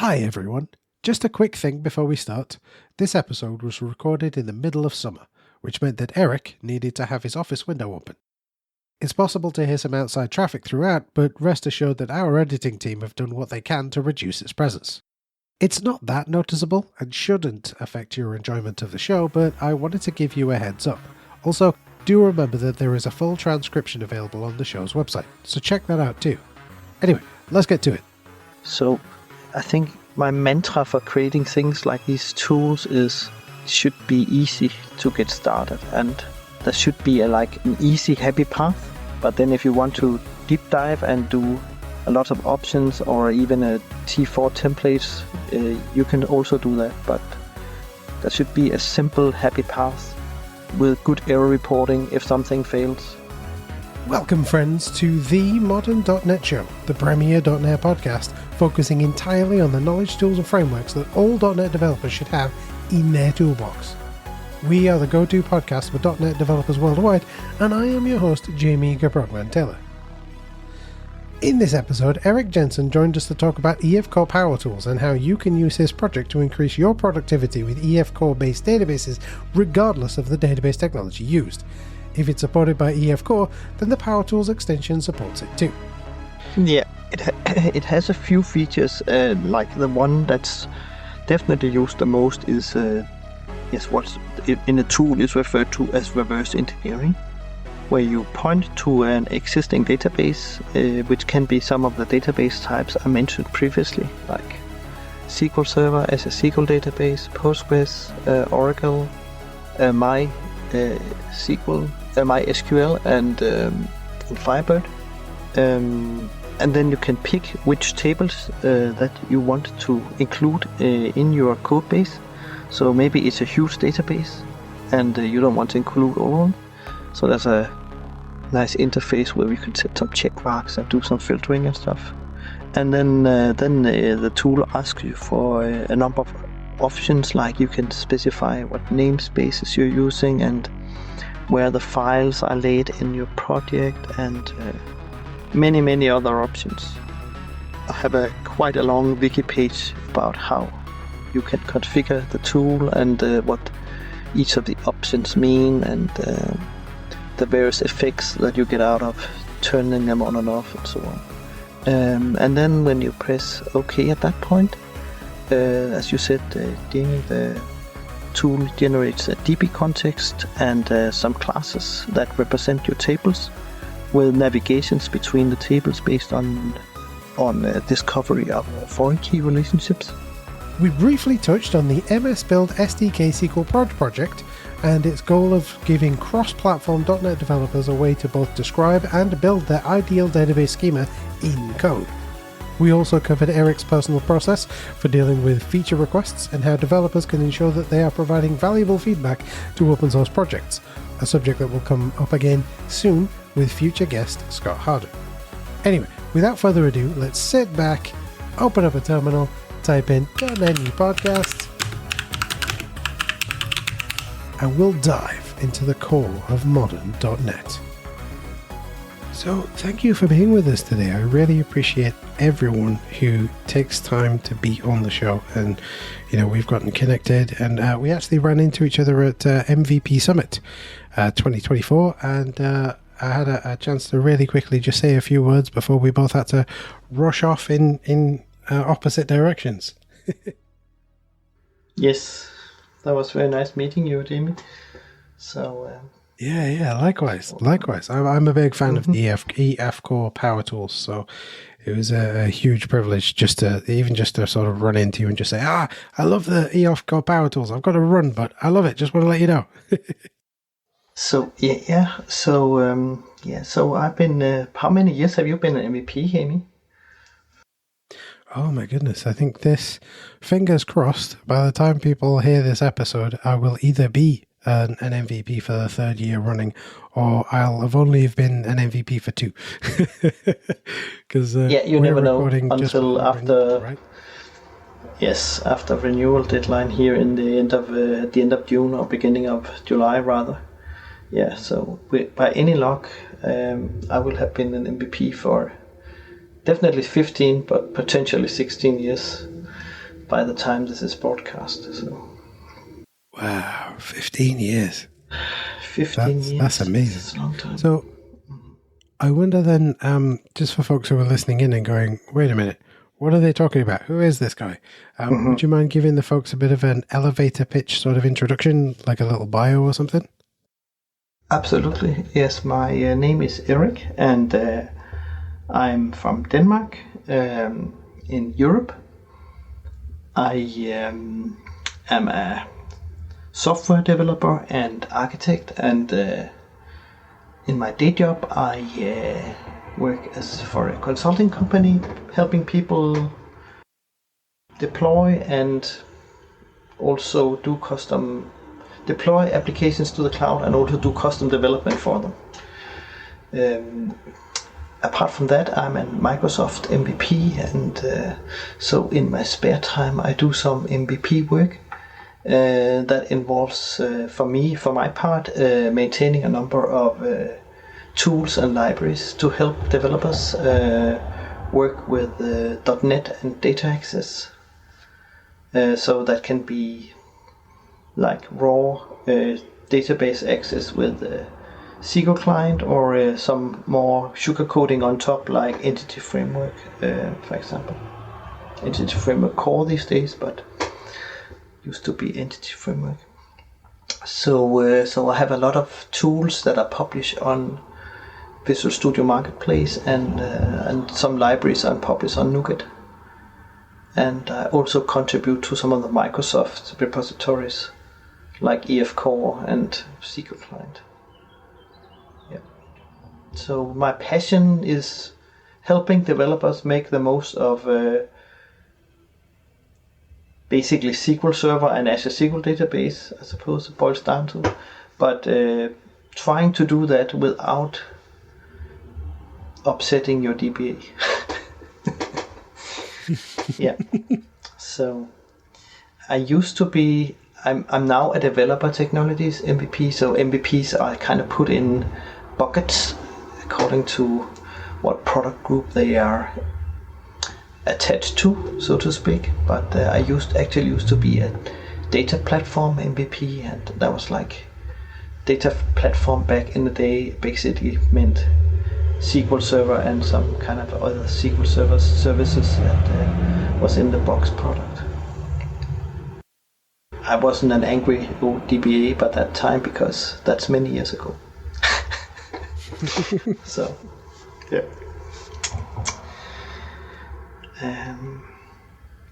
Hi everyone. Just a quick thing before we start. This episode was recorded in the middle of summer, which meant that Erik needed to have his office window open. It's possible to hear some outside traffic throughout, but rest assured that our editing team have done what they can to reduce its presence. It's not that noticeable and shouldn't affect your enjoyment of the show, but I wanted to give you a heads up. Also, do remember that there is a full transcription available on the show's website, so check that out too. Anyway, let's get to it. So, I think my mantra for creating things like these tools is it should be easy to get started, and there should be an easy, happy path. But then if you want to deep dive and do a lot of options or even a T4 templates, you can also do that. But there should be a simple, happy path with good error reporting if something fails. Welcome, friends, to the Modern.NET Show, the premier .NET podcast, focusing entirely on the knowledge, tools, and frameworks that all .NET developers should have in their toolbox. We are the go-to podcast for .NET developers worldwide, and I am your host, Jamie Gabrogman-Taylor. In this episode, Erik Jensen joined us to talk about EF Core Power Tools and how you can use his project to increase your productivity with EF Core-based databases, regardless of the database technology used. If it's supported by EF Core, then the Power Tools extension supports it too. Yeah, it has a few features, like the one that's definitely used the most is what in the tool is referred to as reverse engineering, where you point to an existing database, which can be some of the database types I mentioned previously, like SQL Server as a SQL database, Postgres, Oracle, MySQL, and Firebird. And then you can pick which tables that you want to include in your code base. So maybe it's a huge database and you don't want to include all of them. So there's a nice interface where you can set some check marks and do some filtering and stuff. And then the tool asks you for a number of options, like you can specify what namespaces you're using and where the files are laid in your project, and many other options. I have quite a long wiki page about how you can configure the tool and what each of the options mean, and the various effects that you get out of turning them on and off and so on. And then when you press OK at that point, as you said, the tool generates a DB context and some classes that represent your tables with navigations between the tables based on discovery of foreign key relationships. We briefly touched on the MS Build SDK SQL Prod project and its goal of giving cross-platform .NET developers a way to both describe and build their ideal database schema in code. We also covered Erik's personal process for dealing with feature requests and how developers can ensure that they are providing valuable feedback to open source projects, a subject that will come up again soon with future guest Scott Harden. Anyway, without further ado, let's sit back, open up a terminal, type in .NET New Podcast, and we'll dive into the core of modern.NET. So thank you for being with us today. I really appreciate everyone who takes time to be on the show, and we've gotten connected, and we actually ran into each other at MVP Summit 2024, and I had a chance to really quickly just say a few words before we both had to rush off in opposite directions. Yes, that was very nice meeting you, Jamie. So yeah, likewise. I'm a big fan of the EF Core Power Tools, so it was a huge privilege just to sort of run into you and just say, I love the EF Core Power Tools. I've got to run, but I love it. Just want to let you know. So I've been. How many years have you been an MVP, Amy? Oh my goodness! I think this, fingers crossed, by the time people hear this episode, I will either be an MVP for the third year running, or I'll have only been an MVP for 2. Because you never know until after. Right? Yes, after renewal deadline here in the end of June or beginning of July rather. Yeah, so by any luck, I will have been an MVP for definitely 15, but potentially 16 years. by the time this is broadcast. So. Wow, 15 years. 15 years. That's amazing. That's a long time. So I wonder then, just for folks who are listening in and going, wait a minute, what are they talking about? Who is this guy? Would you mind giving the folks a bit of an elevator pitch sort of introduction, like a little bio or something? Absolutely. Yes, my name is Erik, and I'm from Denmark, in Europe. I am a software developer and architect, and in my day job I work for a consulting company, helping people deploy and also do custom deploy applications to the cloud, and also do custom development for them. Apart from that, I'm a Microsoft MVP, and so in my spare time I do some MVP work that involves, for my part, maintaining a number of tools and libraries to help developers work with .NET and data access. So that can be like raw database access with SQL client, or some more sugarcoating on top, like Entity Framework, for example. Entity Framework Core these days, but used to be Entity Framework. So I have a lot of tools that are published on Visual Studio Marketplace, and some libraries are published on NuGet. And I also contribute to some of the Microsoft repositories, like EF Core and SQL Client. Yeah. So my passion is helping developers make the most of basically SQL Server and Azure SQL Database, I suppose it boils down to. But trying to do that without upsetting your DBA. Yeah. So I used to be, I'm now a developer technologies MVP, so MVPs are kind of put in buckets according to what product group they are attached to, so to speak. But I used to be a data platform MVP, and that was like data platform back in the day basically meant SQL Server and some kind of other SQL Server services that was in the box product. I wasn't an angry old DBA by that time, because that's many years ago. So, yeah.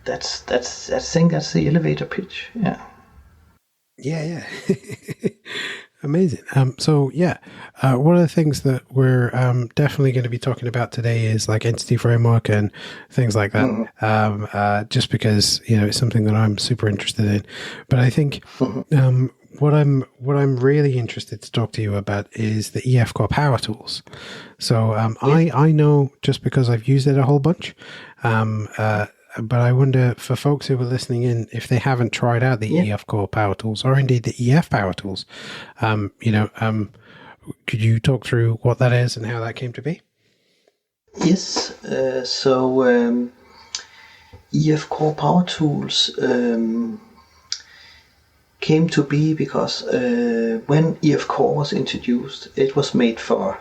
I think that's the elevator pitch. Yeah. Yeah. Amazing. So yeah, one of the things that we're definitely going to be talking about today is like Entity Framework and things like that. Just because it's something that I'm super interested in. But I think what I'm really interested to talk to you about is the EF Core Power Tools. So I know just because I've used it a whole bunch. But I wonder, for folks who are listening in, if they haven't tried out the EF Core Power Tools, or indeed the EF Power Tools, could you talk through what that is and how that came to be? Yes. So EF Core Power Tools came to be because when EF Core was introduced, it was made for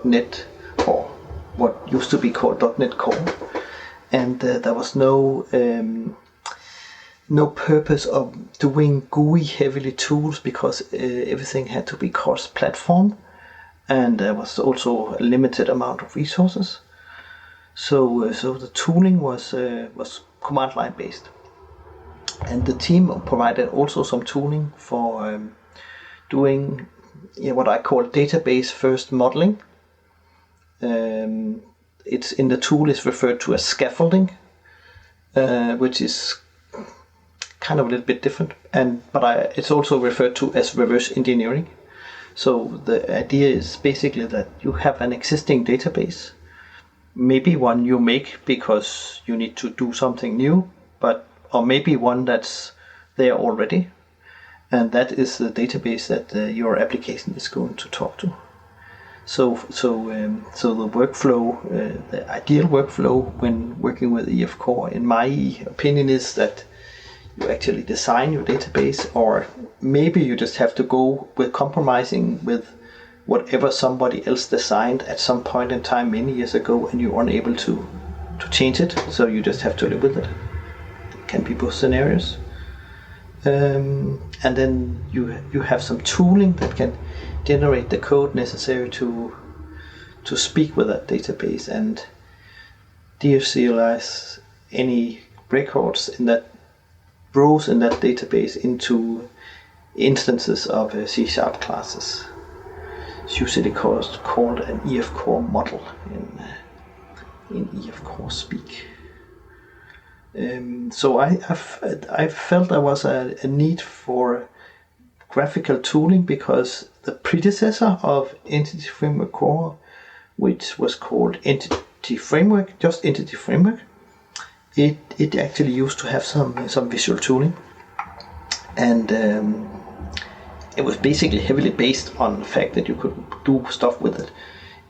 .NET, or what used to be called .NET Core. And there was no purpose of doing GUI heavily tools, because everything had to be cross-platform, and there was also a limited amount of resources. So the tooling was command line based, and the team provided also some tooling for doing what I call database first modeling. It's in the tool is referred to as scaffolding, which is kind of a little bit different, but it's also referred to as reverse engineering. So the idea is basically that you have an existing database, maybe one you make because you need to do something new, or maybe one that's there already, and that is the database that your application is going to talk to. So the workflow, the ideal workflow when working with EF Core, in my opinion, is that you actually design your database, or maybe you just have to go with compromising with whatever somebody else designed at some point in time many years ago, and you're unable to change it, so you just have to live with it. It can be both scenarios. And then you have some tooling that can generate the code necessary to speak with that database and deserialize any records in that rows in that database into instances of C# classes. It's usually called an EF Core model in EF Core speak. So I felt there was a need for graphical tooling, because the predecessor of Entity Framework Core, which was called Entity Framework, just Entity Framework, it actually used to have some visual tooling, and it was basically heavily based on the fact that you could do stuff with it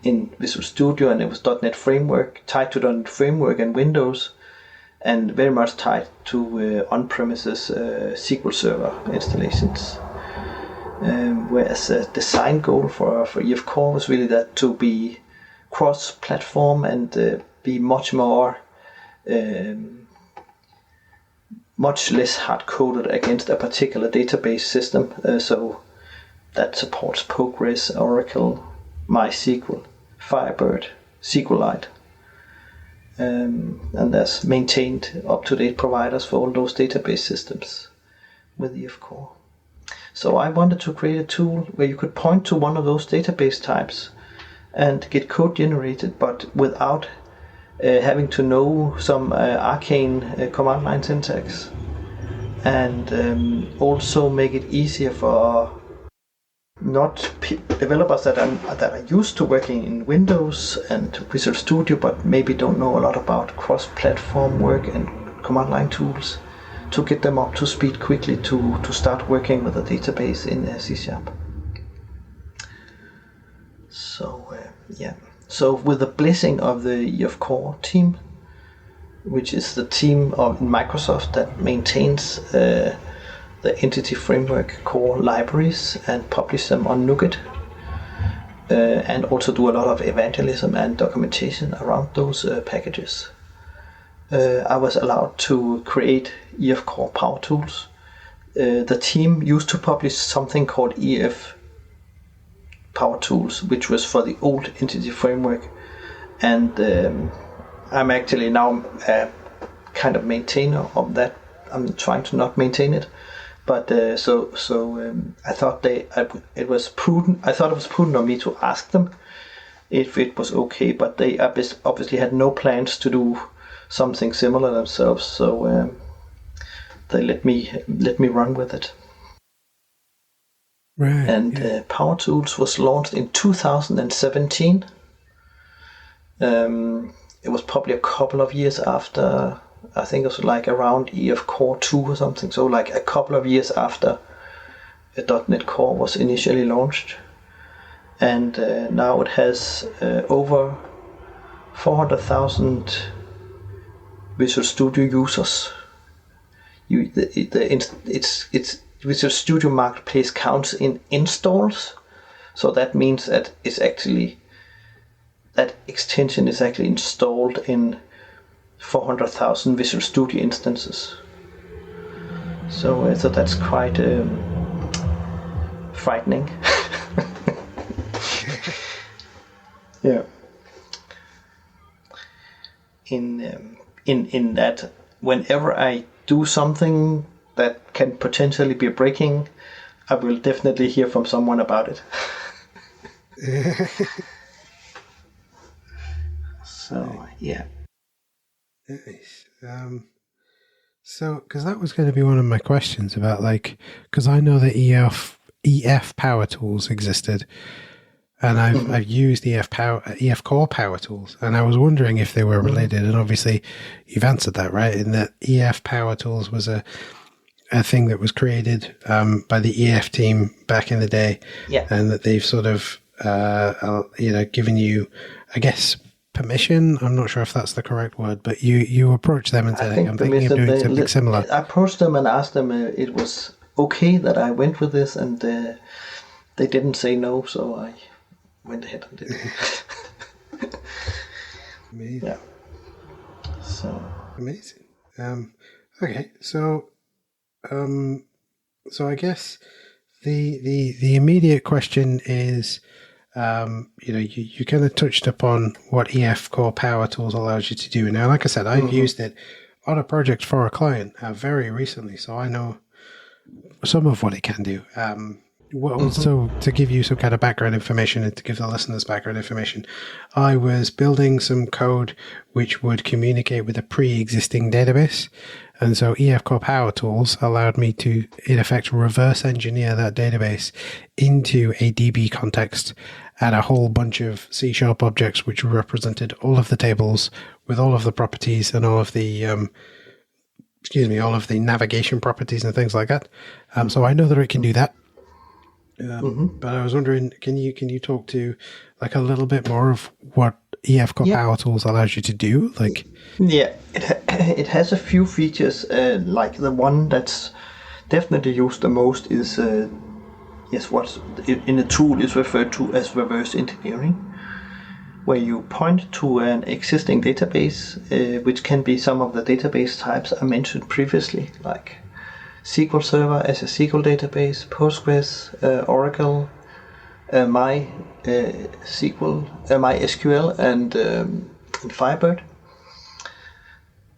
in Visual Studio, and it was .NET Framework, tied to .NET Framework and Windows, and very much tied to on-premises SQL Server installations. Whereas a design goal for EF Core was really that to be cross-platform and be much more, much less hard-coded against a particular database system. So that supports Postgres, Oracle, MySQL, Firebird, SQLite. And there's maintained up-to-date providers for all those database systems with EF Core. So I wanted to create a tool where you could point to one of those database types and get code generated, but without having to know some arcane command line syntax, and also make it easier for developers that are used to working in Windows and Visual Studio, but maybe don't know a lot about cross-platform work and command line tools, to get them up to speed quickly to start working with a database in C#. So with the blessing of the EF Core team, which is the team in Microsoft that maintains the Entity Framework Core libraries and publish them on NuGet, and also do a lot of evangelism and documentation around those packages. I was allowed to create EF Core Power Tools. The team used to publish something called EF Power Tools, which was for the old Entity Framework, and I'm actually now a kind of maintainer of that. I'm trying to not maintain it, but I thought it was prudent. I thought it was prudent of me to ask them if it was okay, but they obviously had no plans to do something similar themselves, so they let me run with it. Right. And Power Tools was launched in 2017. It was probably a couple of years after, I think it was like around EF Core 2 or something, so like a couple of years after .NET Core was initially launched. And now it has over 400,000 Visual Studio users. It's Visual Studio Marketplace counts in installs, so that means that that extension is actually installed in 400,000 Visual Studio instances. So that's quite frightening. Yeah. In that, whenever I do something that can potentially be breaking, I will definitely hear from someone about it. So, yeah. Nice. So, because that was going to be one of my questions about, like, because I know that EF Power Tools existed, and I've used EF Core Power Tools, and I was wondering if they were related, and obviously you've answered that, right? In that EF Power Tools was a thing that was created by the EF team back in the day, yeah, and that they've sort of given you, I guess, permission. I'm not sure if that's the correct word, but you approach them and said, "Hey, I'm thinking of doing something similar." I approached them and asked them it was okay that I went with this, and they didn't say no, so I went ahead and did it. Amazing. Yeah. So amazing. Okay, so I guess the immediate question is, you kind of touched upon what EF Core Power Tools allows you to do. Now, like I said, I've used it on a project for a client very recently, so I know some of what it can do. So to give you some kind of background information and to give the listeners background information, I was building some code which would communicate with a pre-existing database. And so EF Core Power Tools allowed me to, in effect, reverse engineer that database into a DB context and a whole bunch of C# objects which represented all of the tables with all of the properties and all of the all of the navigation properties and things like that. So I know that it can do that. But I was wondering, can you talk to like a little bit more of what EF Core Power Tools allows you to do? Like, yeah, it has a few features. Like the one that's definitely used the most is what in a tool is referred to as reverse engineering, where you point to an existing database, which can be some of the database types I mentioned previously, like SQL Server as a SQL database, Postgres, Oracle, MySQL, and Firebird.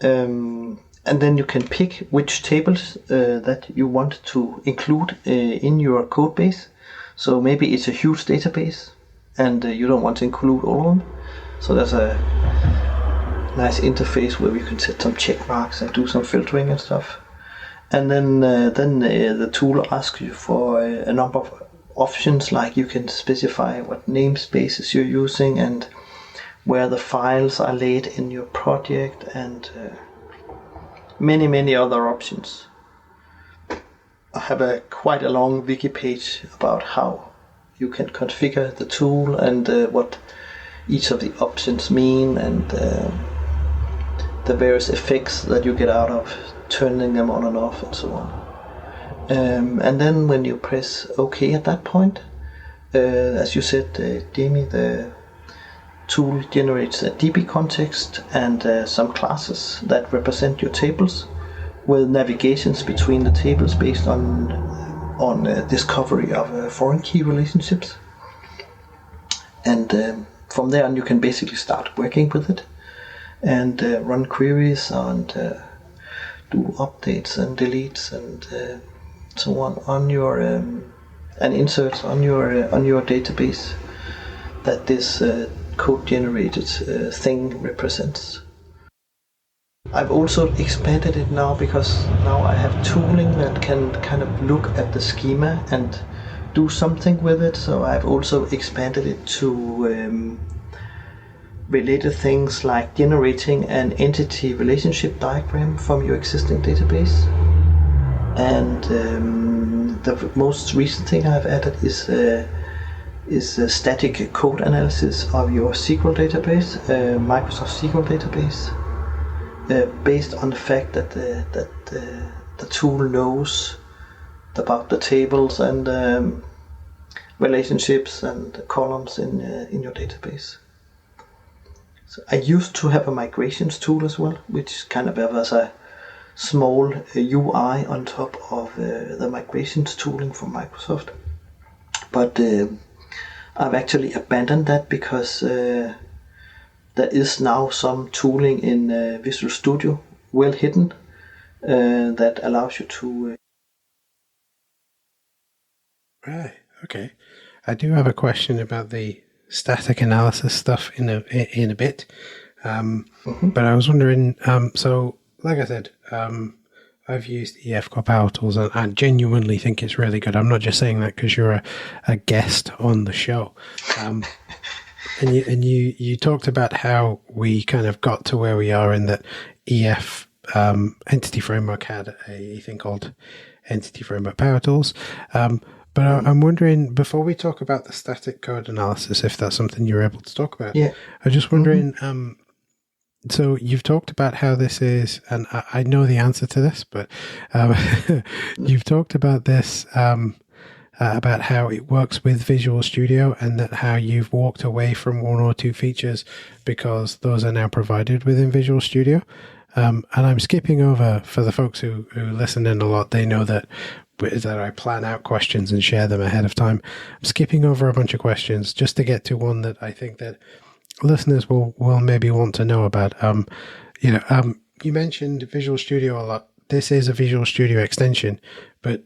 And then you can pick which tables that you want to include in your code base. So maybe it's a huge database and you don't want to include all of them. So there's a nice interface where you can set some check marks and do some filtering and stuff. And then the tool asks you for a number of options, like you can specify what namespaces you're using and where the files are laid in your project, and many other options. I have quite a long wiki page about how you can configure the tool and what each of the options mean, and the various effects that you get out of turning them on and off and so on. And then when you press OK at that point, as you said, Jamie, the tool generates a DB context and some classes that represent your tables with navigations between the tables based on discovery of foreign key relationships. And from there on you can basically start working with it and run queries and do updates and deletes and so on your and inserts on your database that this code generated thing represents. I've also expanded it now because now I have tooling that can kind of look at the schema and do something with it. So I've also expanded it to related things like generating an entity relationship diagram from your existing database. And the most recent thing I've added is a static code analysis of your SQL database, Microsoft SQL database, based on the fact that the tool knows about the tables and relationships and columns in your database. So I used to have a migrations tool as well, which kind of has a small UI on top of the migrations tooling from Microsoft. But I've actually abandoned that because there is now some tooling in Visual Studio, well hidden, that allows you to... Right, okay. I do have a question about the static analysis stuff in a bit. But I was wondering, so like I said, I've used EF Core Power Tools and I genuinely think it's really good. I'm not just saying that because you're a guest on the show. And you talked about how we kind of got to where we are in that EF Entity Framework had a thing called Entity Framework Power Tools. But I'm wondering, before we talk about the static code analysis, if that's something you're able to talk about. Yeah. I'm just wondering, so you've talked about how this is, and I know the answer to this, but you've talked about this, about how it works with Visual Studio, and that how you've walked away from one or two features because those are now provided within Visual Studio. And I'm skipping over, for the folks who listen in a lot, they know that I plan out questions and share them ahead of time. I'm skipping over a bunch of questions just to get to one that I think that listeners will maybe want to know about. You mentioned Visual Studio a lot. This is a Visual Studio extension, but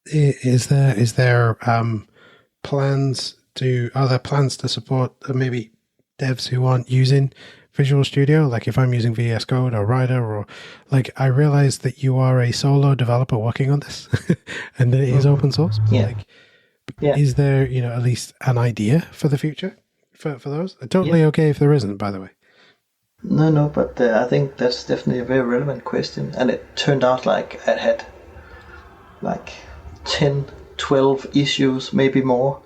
is there plans to support maybe devs who aren't using Visual Studio? Like if I'm using VS Code or Rider, or like, I realize that you are a solo developer working on this and that it is open source. Is there, at least an idea for the future for those? Totally okay if there isn't, by the way. No, but I think that's definitely a very relevant question. And it turned out like I had like 10, 12 issues, maybe more,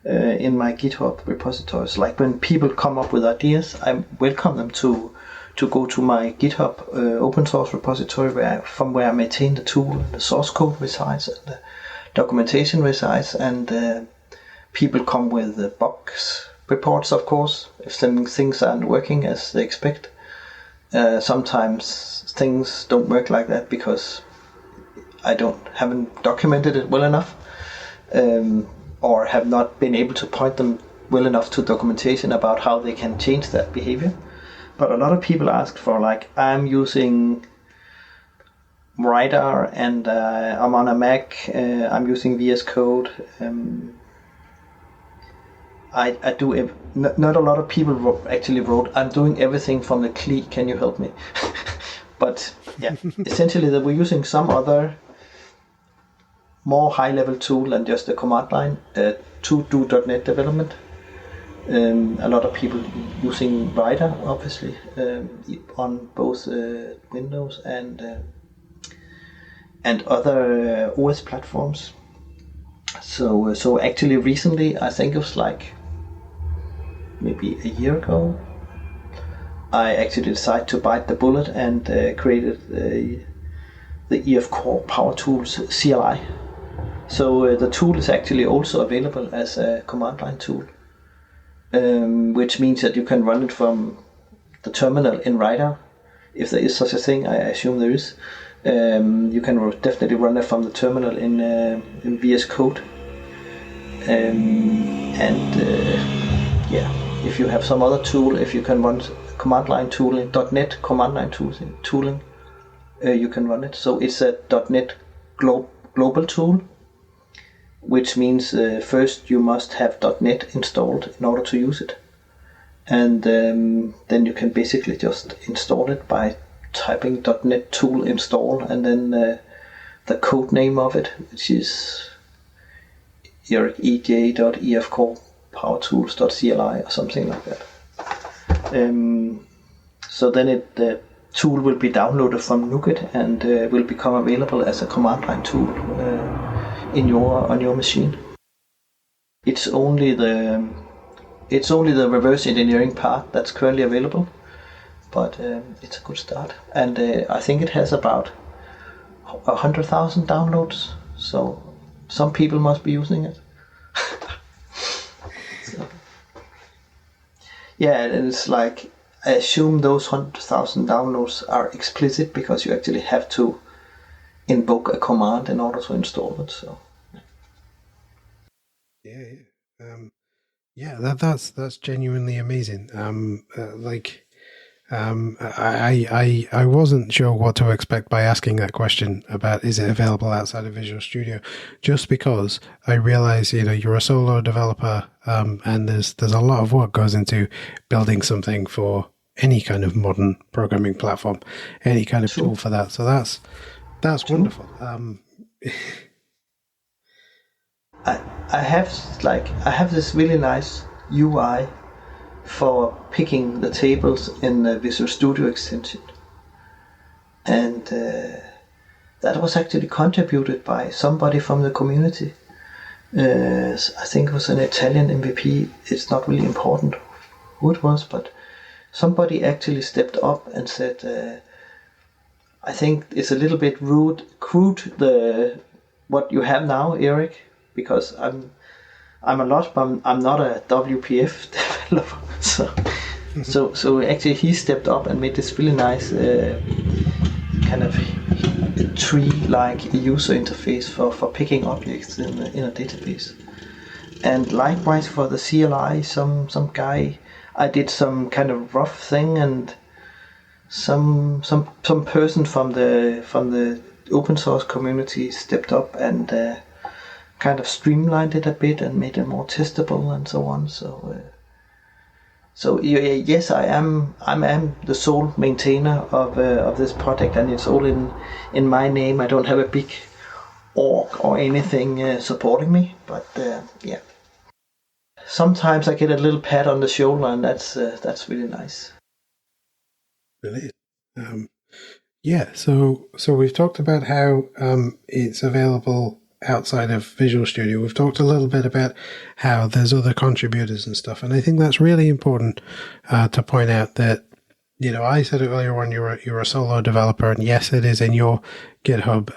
in my GitHub repositories. Like when people come up with ideas, I welcome them to go to my GitHub open source repository from where I maintain the tool, the source code resides, and the documentation resides, and people come with bugs reports, of course, if things aren't working as they expect. Sometimes things don't work like that because I haven't documented it well enough, or have not been able to point them well enough to documentation about how they can change that behavior. But a lot of people ask for, like, I'm using Rider and I'm on a Mac, I'm using VS Code. I do. Not a lot of people actually wrote, I'm doing everything from the CLI, can you help me? But yeah, essentially that we're using some other more high-level tool than just the command line to do .NET development. A lot of people using Rider, obviously, on both Windows and other OS platforms. So actually recently, I think it was like maybe a year ago, I actually decided to bite the bullet and created the EF Core Power Tools CLI. So the tool is actually also available as a command line tool, which means that you can run it from the terminal in Rider, if there is such a thing. I assume there is. You can definitely run it from the terminal in VS Code, if you have some other tool, if you can run command line tooling, .NET command line tooling, you can run it. So it's a .NET global tool, which means first you must have .NET installed in order to use it, and then you can basically just install it by typing .NET tool install, and then the code name of it, which is erik.ej.efcorepowertools.cli or something like that. So then the tool will be downloaded from NuGet and will become available as a command line tool on your machine. It's only the reverse engineering part that's currently available, but it's a good start, and I think it has about 100,000 downloads. So some people must be using it. So, yeah, and it's like, I assume those 100,000 downloads are explicit because you actually have to invoke a command in order to install it. So that's genuinely amazing. I wasn't sure what to expect by asking that question about, is it available outside of Visual Studio, just because I realize, you're a solo developer, and there's a lot of work goes into building something for any kind of modern programming platform, any kind of tool for that. So that's wonderful. I have this really nice UI for picking the tables in the Visual Studio extension, and that was actually contributed by somebody from the community. I think it was an Italian MVP. It's not really important who it was, but somebody actually stepped up and said, I think it's a little bit crude what you have now, Erik, because I'm a lot, but I'm not a WPF developer. So actually he stepped up and made this really nice kind of tree-like user interface for picking objects in a database. And likewise for the CLI, some guy, I did some kind of rough thing, and some person from the open source community stepped up and kind of streamlined it a bit and made it more testable and so on. So yes, I am the sole maintainer of this project, and it's all in my name. I don't have a big org or anything supporting me, but yeah. Sometimes I get a little pat on the shoulder, and that's really nice. Brilliant. Yeah, so we've talked about how it's available outside of Visual Studio. We've talked a little bit about how there's other contributors and stuff, and I think that's really important to point out that, you know, I said it earlier on, you're a solo developer, and yes, it is in your GitHub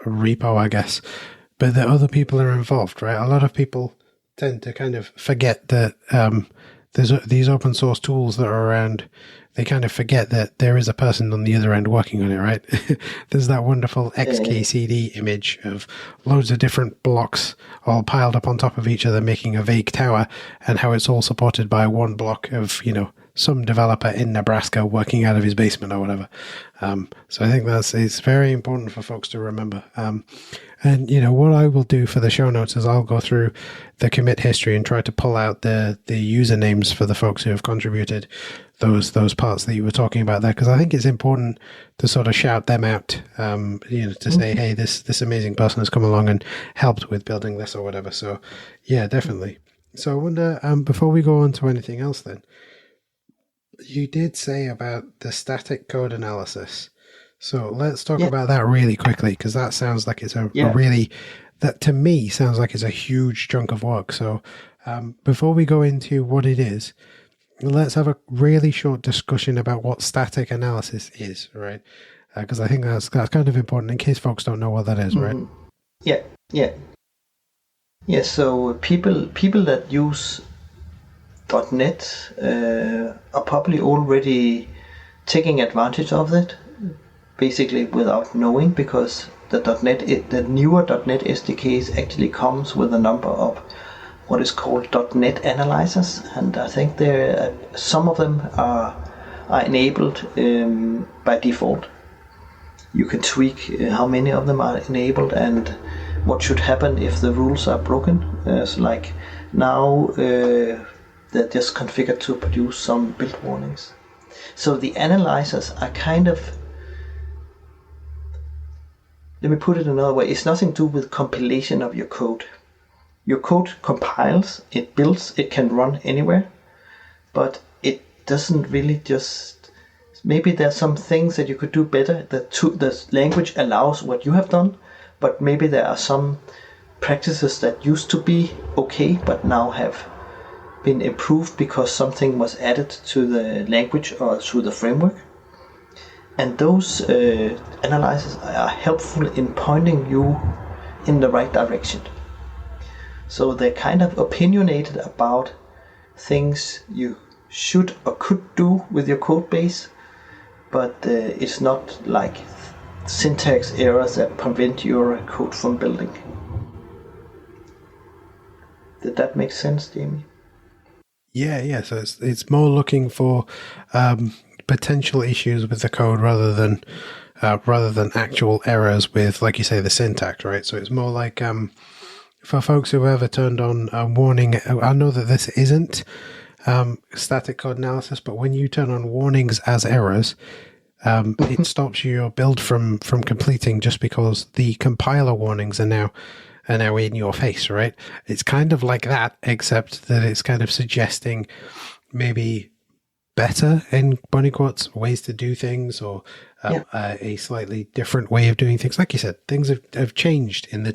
repo, I guess, but that other people are involved, right? A lot of people tend to kind of forget that there's these open source tools that are around. They kind of forget that there is a person on the other end working on it, right? There's that wonderful XKCD image of loads of different blocks all piled up on top of each other, making a vague tower, and how it's all supported by one block of, you know, some developer in Nebraska working out of his basement or whatever. So I think it's very important for folks to remember. And, you know, what I will do for the show notes is I'll go through the commit history and try to pull out the usernames for the folks who have contributed those parts that you were talking about there, because I think it's important to sort of shout them out, you know, to say, hey, this amazing person has come along and helped with building this or whatever. So, yeah, definitely. So I wonder, before we go on to anything else then, you did say about the static code analysis. So let's talk about that really quickly, because that sounds like it's a really, that to me sounds like it's a huge chunk of work. So before we go into what it is, let's have a really short discussion about what static analysis is, right? Because I think that's kind of important in case folks don't know what that is, right? Yeah. So people that use .NET are probably already taking advantage of it, basically without knowing, because the newer .NET SDKs actually comes with a number of what is called .NET analyzers, and I think some of them are enabled by default. You can tweak how many of them are enabled and what should happen if the rules are broken. So like now they're just configured to produce some build warnings. So the analyzers are kind of, let me put it another way, it's nothing to do with compilation of your code. Your code compiles, it builds, it can run anywhere, but it doesn't really just, maybe there's some things that you could do better. The language allows what you have done, but maybe there are some practices that used to be okay, but now have been improved because something was added to the language or to the framework. And those analyzers are helpful in pointing you in the right direction. So they're kind of opinionated about things you should or could do with your code base, but it's not like syntax errors that prevent your code from building. Did that make sense, Jamie? Yeah. So it's more looking for potential issues with the code rather than actual errors with, like you say, the syntax, right? So it's more like for folks who ever turned on a warning. I know that this isn't static code analysis, but when you turn on warnings as errors, it stops your build from completing just because the compiler warnings are now in your face, right? It's kind of like that, except that it's kind of suggesting maybe better, in bunny quotes, ways to do things, or a slightly different way of doing things. Like you said, things have changed in the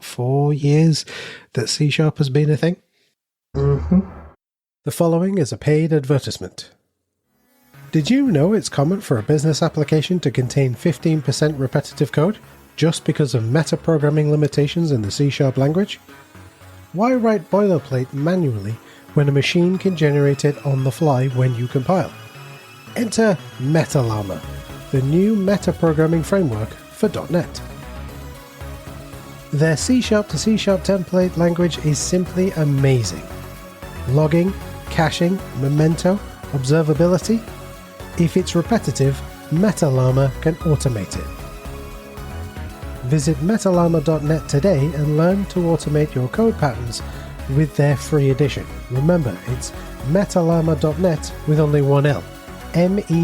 4 years that C# has been a thing. Mm-hmm. The following is a paid advertisement. Did you know it's common for a business application to contain 15% repetitive code just because of metaprogramming limitations in the C# language? Why write boilerplate manually when a machine can generate it on the fly when you compile? Enter Metalama, the new metaprogramming framework for .NET. Their C# to C# template language is simply amazing. Logging, caching, memento, observability. If it's repetitive, Metalama can automate it. Visit metalama.net today and learn to automate your code patterns with their free edition. Remember, it's metalama.net with only one L. metalama.net.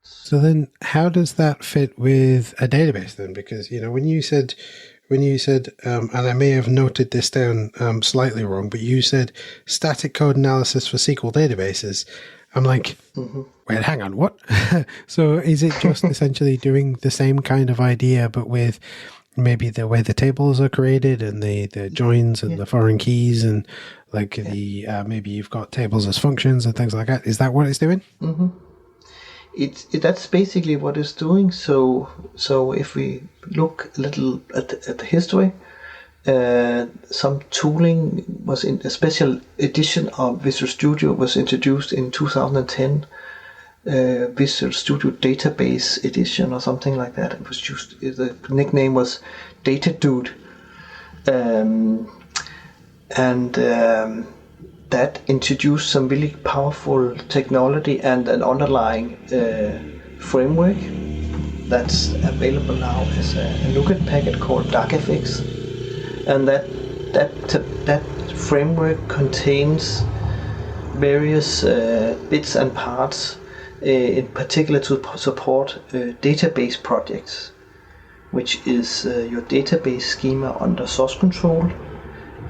So then how does that fit with a database then? Because, when you said, and I may have noted this down slightly wrong, but you said static code analysis for SQL databases. I'm like, wait, hang on, what? So is it just essentially doing the same kind of idea, but with maybe the way the tables are created and the joins and the foreign keys and maybe you've got tables as functions and things like that? Is that what it's doing? Mm-hmm. That's basically what it's doing. So if we look a little at the history, some tooling was in a special edition of Visual Studio was introduced in 2010. Visual Studio Database Edition or something like that. It was just the nickname was Data Dude, that introduced some really powerful technology and an underlying framework that's available now as a NuGet packet called DarkFX, and that framework contains various bits and parts, in particular to support database projects, which is your database schema under source control,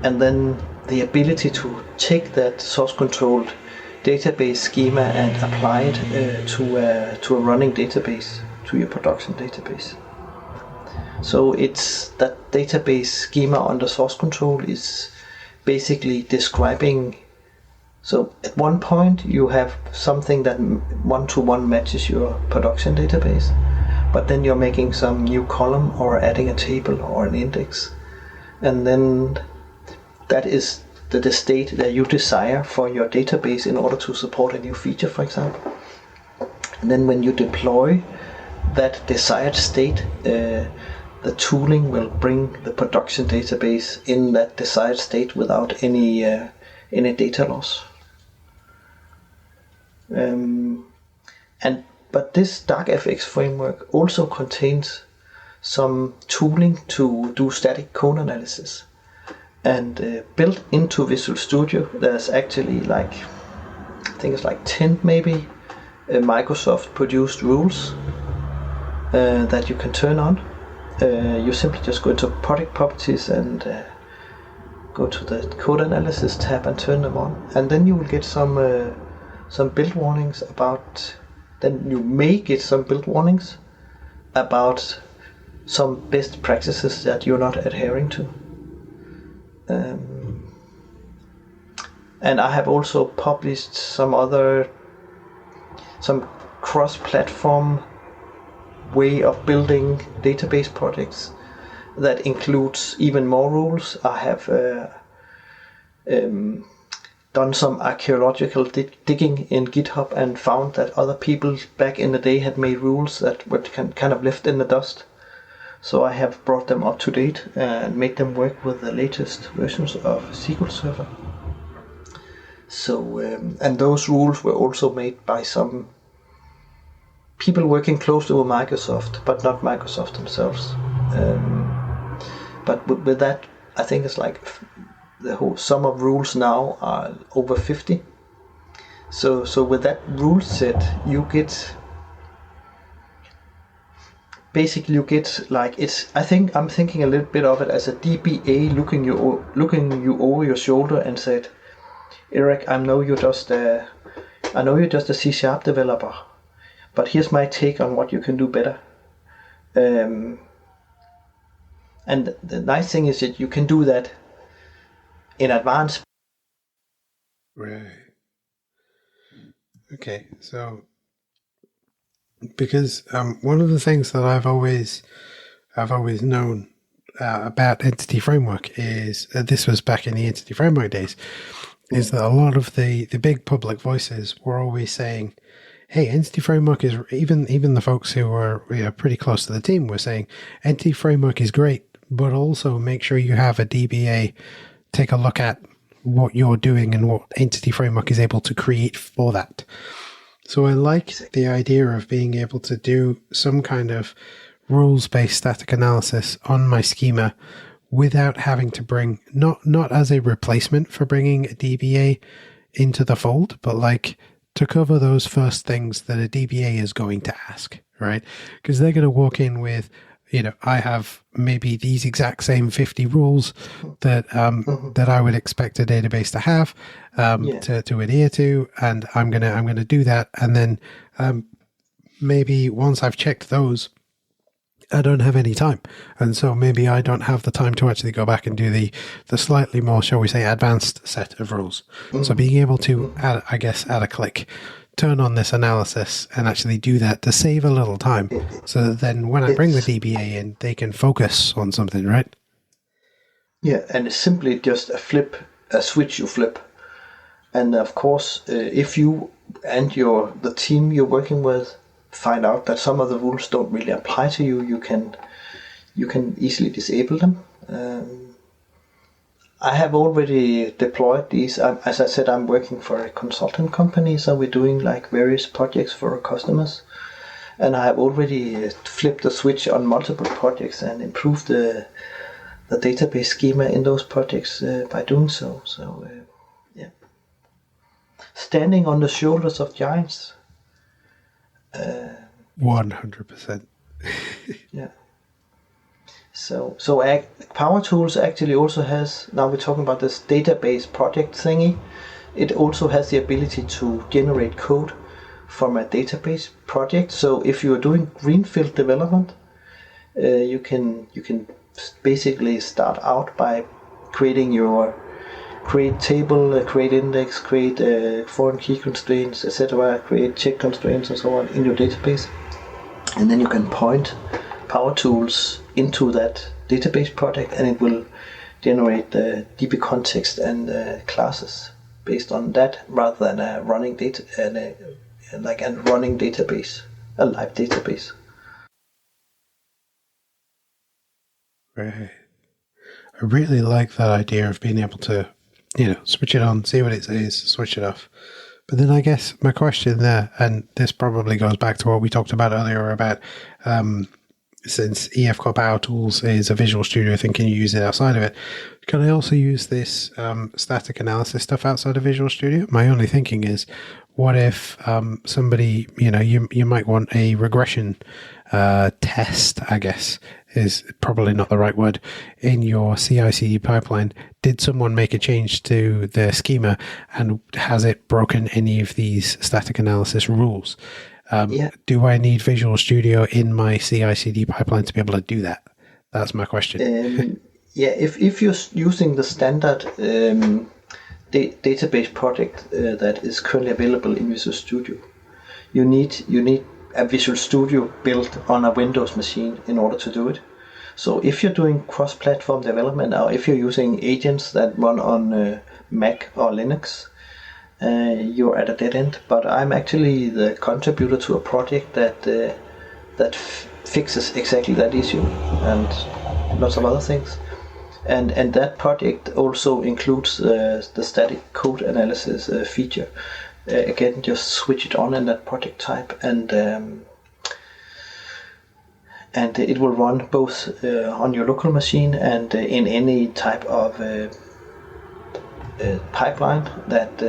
and then the ability to take that source controlled database schema and apply it to a running database, to your production database. So it's that database schema under source control is basically describing. So at one point you have something that one-to-one matches your production database, but then you're making some new column or adding a table or an index, and then that is the state that you desire for your database in order to support a new feature, for example. And then when you deploy that desired state, the tooling will bring the production database in that desired state without any data loss. But this DarkFX framework also contains some tooling to do static code analysis. And built into Visual Studio, there's actually I think it's 10 maybe Microsoft produced rules that you can turn on. You simply just go into product properties and go to the code analysis tab and turn them on, and then you will get some build warnings about. Then you may get some build warnings about some best practices that you're not adhering to. And I have also published some cross-platform way of building database projects that includes even more rules. I have done some archaeological digging in GitHub and found that other people back in the day had made rules that were kind of left in the dust. So I have brought them up to date and made them work with the latest versions of SQL Server. So, and those rules were also made by some people working closely with Microsoft, but not Microsoft themselves. But with that, I think it's the whole sum of rules now are over 50. So with that rule set, you get. Basically, you get I'm thinking a little bit of it as a DBA looking you over your shoulder and said, Erik, I know you're just a I know you're just a C# developer, but here's my take on what you can do better. And the nice thing is that you can do that in advance. Right. Okay, so because one of the things that I've always known about Entity Framework is this was back in the Entity Framework days, is that a lot of the big public voices were always saying, hey, Entity Framework is, even the folks who were pretty close to the team were saying, Entity Framework is great, but also make sure you have a DBA take a look at what you're doing and what Entity Framework is able to create for that. So I like the idea of being able to do some kind of rules-based static analysis on my schema without having to bring, not as a replacement for bringing a DBA into the fold, but like to cover those first things that a DBA is going to ask, right? Because they're going to walk in with, I have maybe these exact same 50 rules that that I would expect a database to have to adhere to, and I'm gonna do that, and then maybe once I've checked those, I don't have any time, and so maybe I don't have the time to actually go back and do the slightly more, shall we say, advanced set of rules. So being able to add a click, turn on this analysis and actually do that to save a little time, so that then when I bring the DBA in, they can focus on something, right? Yeah, and it's simply just a switch you flip. And of course, if you and the team you're working with find out that some of the rules don't really apply to you, you can easily disable them. I have already deployed these. As I said, I'm working for a consultant company, so we're doing like various projects for our customers. And I have already flipped the switch on multiple projects and improved the database schema in those projects by doing so. So, yeah. Standing on the shoulders of giants. 100%. Yeah. So Power Tools actually also has, now we're talking about this database project thingy, it also has the ability to generate code from a database project. So if you're doing greenfield development, you can basically start out by create table, create index, create foreign key constraints, etc., create check constraints and so on in your database, and then you can point Power Tools into that database project, and it will generate the DB context and classes based on that, rather than a running data like a running database, a live database. Right. I really like that idea of being able to, switch it on, see what it says, switch it off. But then I guess my question there, and this probably goes back to what we talked about earlier about, since EF Core Power Tools is a Visual Studio thing, can you use it outside of it? Can I also use this static analysis stuff outside of Visual Studio? My only thinking is, what if somebody, you might want a regression test, I guess, is probably not the right word, in your CI/CD pipeline. Did someone make a change to the schema, and has it broken any of these static analysis rules? Do I need Visual Studio in my CI/CD pipeline to be able to do that? That's my question. If you're using the standard database project that is currently available in Visual Studio, you need a Visual Studio built on a Windows machine in order to do it. So if you're doing cross-platform development, or if you're using agents that run on Mac or Linux, you're at a dead end. But I'm actually the contributor to a project that fixes exactly that issue and lots of other things. And that project also includes the static code analysis feature. Again, just switch it on in that project type, and it will run both on your local machine and in any type of pipeline that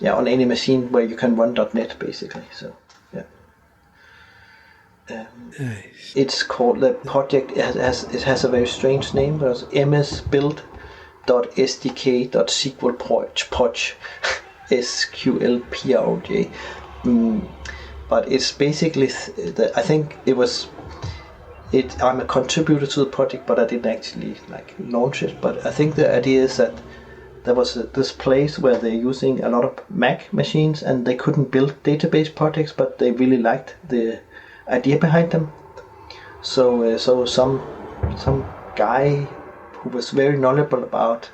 on any machine where you can run .NET basically. So Nice. It's called, the project it has a very strange name. There's msbuild.sdk.sql.podge. SQL PRJ. But it's basically, I think it was, I'm a contributor to the project, but I didn't actually launch it. But I think the idea is that there was this place where they're using a lot of Mac machines and they couldn't build database projects, but they really liked the idea behind them. So some guy who was very knowledgeable about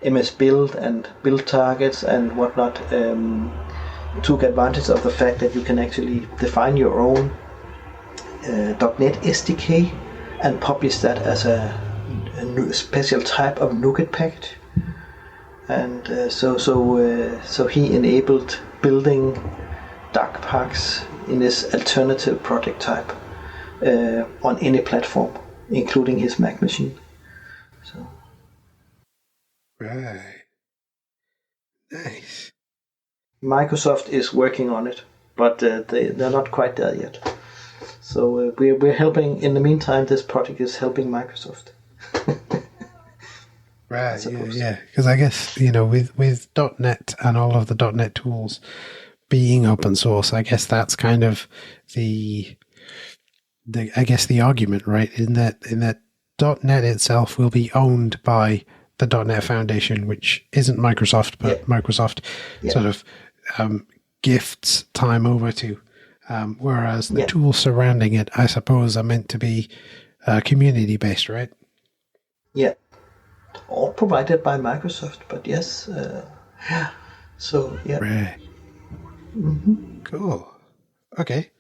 MS Build and build targets and whatnot took advantage of the fact that you can actually define your own .NET SDK and publish that as a special type of NuGet package. And so he enabled building dark packs in this alternative project type on any platform, including his Mac machine. So. Right. Nice. Microsoft is working on it, but they're not quite there yet. So we're helping. In the meantime, this project is helping Microsoft. Right. Yeah. Because I guess with .NET and all of the .NET tools being open source, I guess that's kind of the argument, right? In that .NET itself will be owned by the .NET Foundation, which isn't Microsoft, but Microsoft sort of gifts time over to, whereas the tools surrounding it, I suppose, are meant to be community-based, right? Yeah. All provided by Microsoft, but yes. So, yeah. Right. Mm-hmm. Cool. Okay.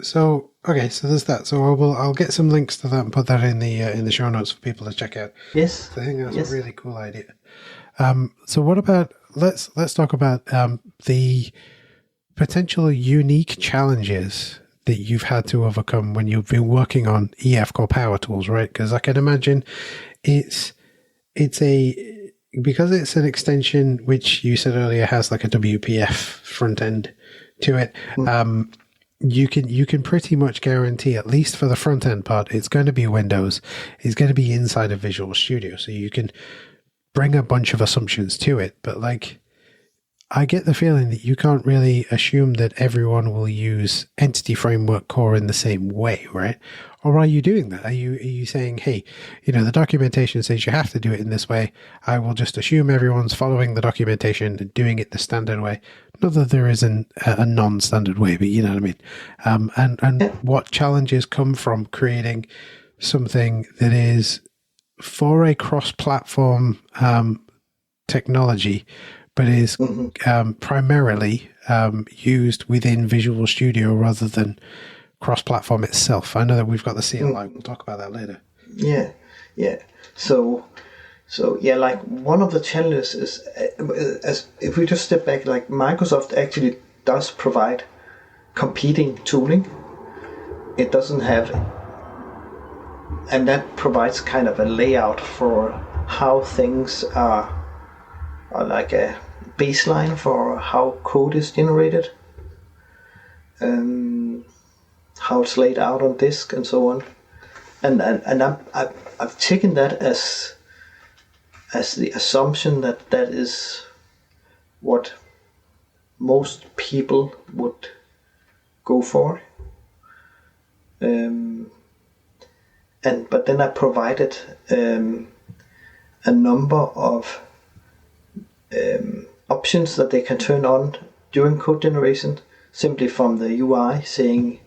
So there's that. So I'll get some links to that and put that in the show notes for people to check out. Yes. I think that's a really cool idea. So what about let's talk about the potential unique challenges that you've had to overcome when you've been working on EF Core Power Tools, right? Because I can imagine because it's an extension which you said earlier has like a WPF front end to it. You can pretty much guarantee, at least for the front end part, it's going to be Windows. It's going to be inside of Visual Studio, so you can bring a bunch of assumptions to it. But I get the feeling that you can't really assume that everyone will use Entity Framework Core in the same way, right? Or are you doing that? Are you saying, hey, the documentation says you have to do it in this way. I will just assume everyone's following the documentation and doing it the standard way. Not that there isn't a non-standard way, but you know what I mean? And what challenges come from creating something that is for a cross-platform technology, but is primarily used within Visual Studio rather than cross-platform itself. I know that we've got the CLI. We'll talk about that later. Yeah. So one of the challenges is, as if we just step back, Microsoft actually does provide competing tooling. It doesn't have, and that provides kind of a layout for how things are like a baseline for how code is generated, how it's laid out on disk and so on, and I've taken that as the assumption that is what most people would go for, but then I provided a number of options that they can turn on during code generation, simply from the UI saying,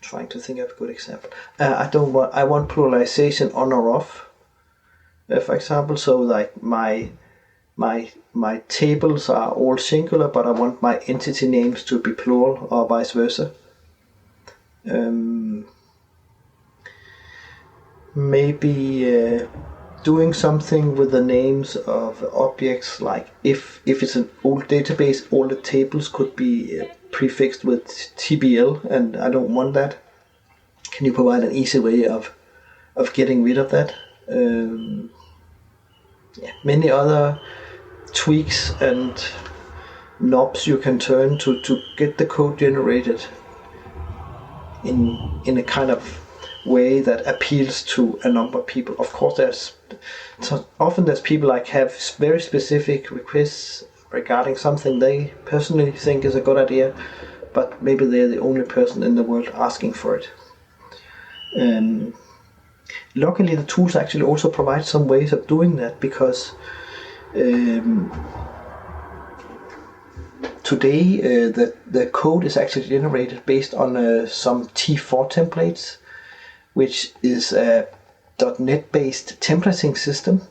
trying to think of a good example. I want pluralization on or off, for example. So like my tables are all singular, but I want my entity names to be plural, or vice versa. Maybe doing something with the names of objects, like if it's an old database, all the tables could be prefixed with TBL, and I don't want that. Can you provide an easy way of getting rid of that? Many other tweaks and knobs you can turn to get the code generated in a kind of way that appeals to a number of people. Of course, there's so often there's people like have very specific requests regarding something they personally think is a good idea, but maybe they're the only person in the world asking for it. Luckily, the tools actually also provide some ways of doing that, because today the code is actually generated based on some T4 templates, which is a .NET-based templating system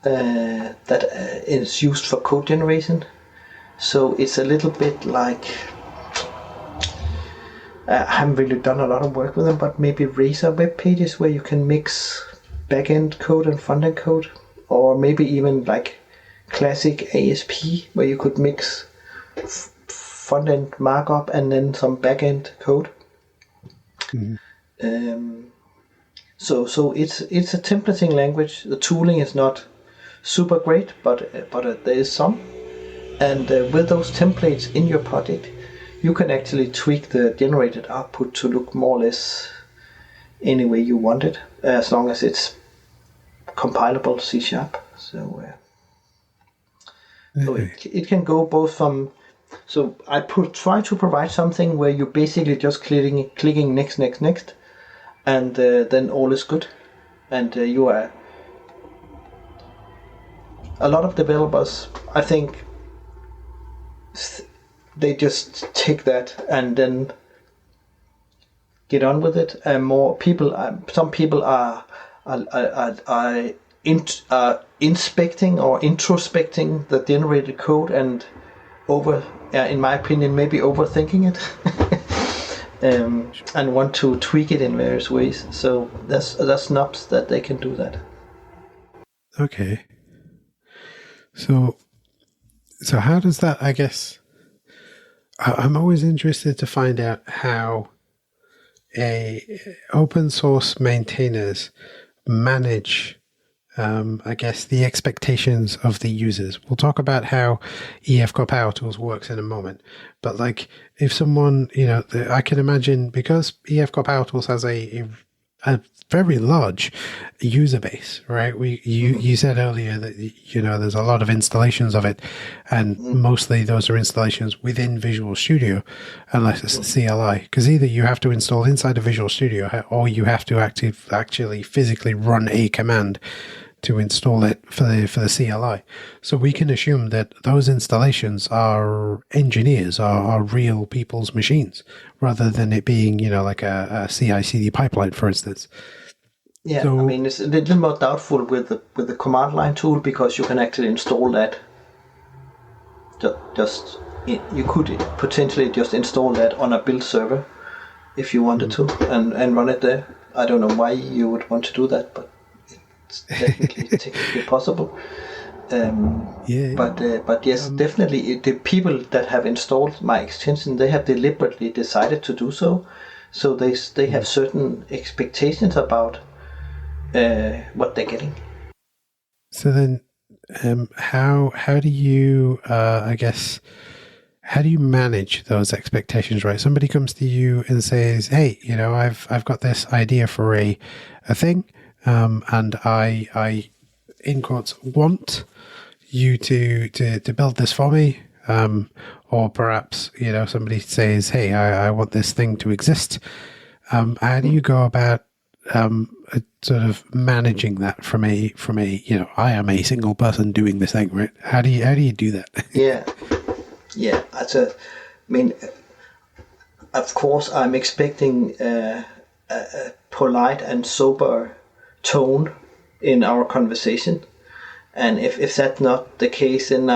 that is used for code generation. So it's a little bit like, I haven't really done a lot of work with them, but maybe Razor web pages where you can mix back-end code and front-end code, or maybe even like classic ASP where you could mix front-end markup and then some back-end code. So it's a templating language. The tooling is not super great, but there is some. And with those templates in your project, you can actually tweak the generated output to look more or less any way you want it, as long as it's compilable C#. So it can go both from. So I try to provide something where you're basically just clicking next, and then all is good, and you are. A lot of developers, I think, they just take that and then get on with it. And some people are inspecting or introspecting the generated code and in my opinion, maybe overthinking it, and want to tweak it in various ways. So there's snubs that they can do that. Okay. So how does that, I guess, I'm always interested to find out how open source maintainers manage, I guess, the expectations of the users. We'll talk about how EF Power Tools works in a moment. But like, if someone, I can imagine, because EF Power Tools has a very large user base, right? You said earlier that there's a lot of installations of it, and mostly those are installations within Visual Studio, unless it's CLI. Because either you have to install inside of Visual Studio, or you have to actually physically run a command to install it for the CLI. So we can assume that those installations are engineers, are real people's machines, rather than it being, like a CI/CD pipeline, for instance. Yeah, so, I mean, it's a little more doubtful with the command line tool, because you can actually install that. You could potentially just install that on a build server if you wanted to, and run it there. I don't know why you would want to do that, but it's definitely technically possible. But yes, definitely the people that have installed my extension, they have deliberately decided to do so. So they have certain expectations about what they're getting. So then, how do you how do you manage those expectations? Right, somebody comes to you and says, "Hey, I've got this idea for a thing, and I in quotes want you to build this for me." Or perhaps somebody says, "Hey, I want this thing to exist." How do you go about sort of managing that from a I am a single person doing this thing, right? How do you do that? Yeah. Of course, I'm expecting a polite and sober tone in our conversation, and if that's not the case, then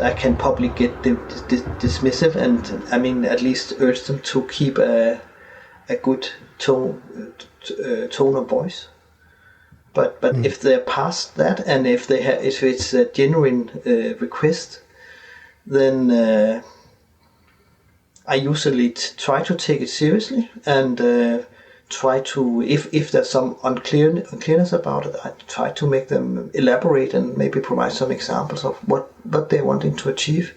I can probably get dismissive, and at least urge them to keep a good tone of voice. But if they're past that, and if it's a genuine request, then I usually try to take it seriously, and try to, if there's some unclearness about it, I try to make them elaborate and maybe provide some examples of what they're wanting to achieve.